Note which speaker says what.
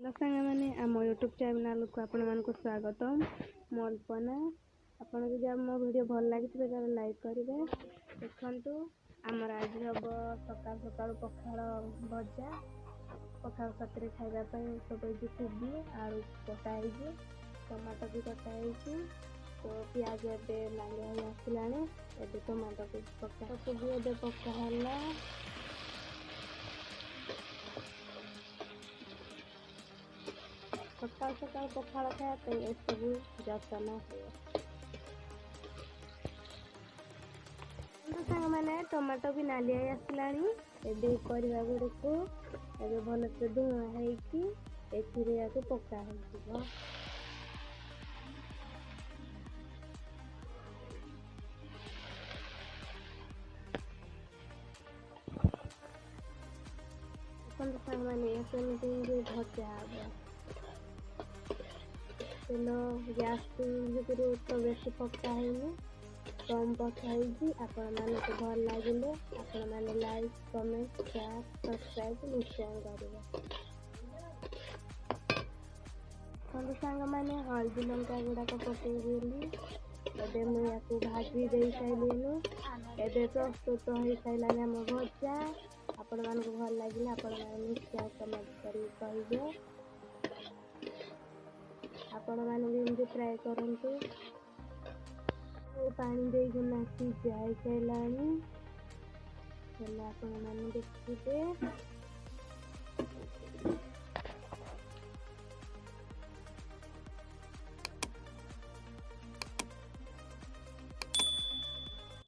Speaker 1: ସାଙ୍ଗ ମାନେ ଆମ ୟୁଟ୍ୟୁବ୍ ଚ୍ୟାନେଲକୁ ଆପଣମାନଙ୍କୁ ସ୍ୱାଗତମ୍। ମୁଁ ଅଳ୍ପନା। ଆପଣ ଯଦି ଆମ ଭିଡ଼ିଓ ଭଲ ଲାଗିଥିବେ ତାହେଲେ ଲାଇକ୍ କରିବେ। ଦେଖନ୍ତୁ ଆମର ଆଜି ହେବ ସକାଳୁ ସକାଳୁ ପଖାଳ ଭଜା। ପଖାଳ ସାଥିରେ ଖାଇବା ପାଇଁ ସବୁ ହେଇଛି କୋବି ଆଳୁ କଟା ହେଇଛି, ଟମାଟୋ ବି କଟା ହେଇଛି। ତ ପିଆଜ ଏବେ ନାଲି ହେଇ ଆସିଲାଣି। ଏବେ ଟମାଟୋକୁ କୋବି ଏବେ ପକା ହେଲା। ସକାଳୁ ସକାଳୁ ପଖାଳ ଖାଇବା ପାଇଁ ଏସବୁ ଯତ୍ନ ହୁଏ। ସାଙ୍ଗମାନେ ଟମାଟୋ ବି ନାଲି ହେଇ ଆସିଲାଣି। ଏବେ ପରିବା ଗୁଡ଼ିକୁ ଏବେ ଭଲସେ ଧୁଆ ହେଇକି ଏଥିରେ ୟାକୁ ପକା ହେଇଯିବ। ଦେଖନ୍ତୁ ସାଙ୍ଗମାନେ ସେମିତି ଭଜା ହବ। ତେଲ ଗ୍ୟାସ୍ ଭିତରୁ ତ ବେଶୀ ପକା ହେଇନି, କମ୍ ପକା ହେଇଛି। ଆପଣମାନଙ୍କୁ ଭଲ ଲାଗିଲେ ଆପଣମାନେ ଲାଇକ୍, କମେଣ୍ଟ, ସେୟାର, ସବସ୍କ୍ରାଇବ୍ ନିଶ୍ଚୟ କରିବେ। ଦେଖନ୍ତୁ ସାଙ୍ଗମାନେ ହଳଦୀ ଲଙ୍କା ଗୁଡ଼ାକ ପକେଇଦେଲି। ଏବେ ମୁଁ ୟାକୁ ଭାଜି ଦେଇ ସାରିଲିଣି। ଏବେ ପ୍ରସ୍ତୁତ ହେଇସାରିଲାଣି ଆମ ଭଜା। ଆପଣମାନଙ୍କୁ ଭଲ ଲାଗିଲେ ଆପଣମାନେ ନିଶ୍ଚୟ କମେଣ୍ଟ କରି କହିବେ। ଆପଣମାନେ ବି ଏମିତି ଟ୍ରାଏ କରନ୍ତୁ। ପାଣି ଦେଇକିନା ସିଝା ହେଇସାରିଲାଣି, ହେଲେ ଆପଣମାନେ ଦେଖିବେ।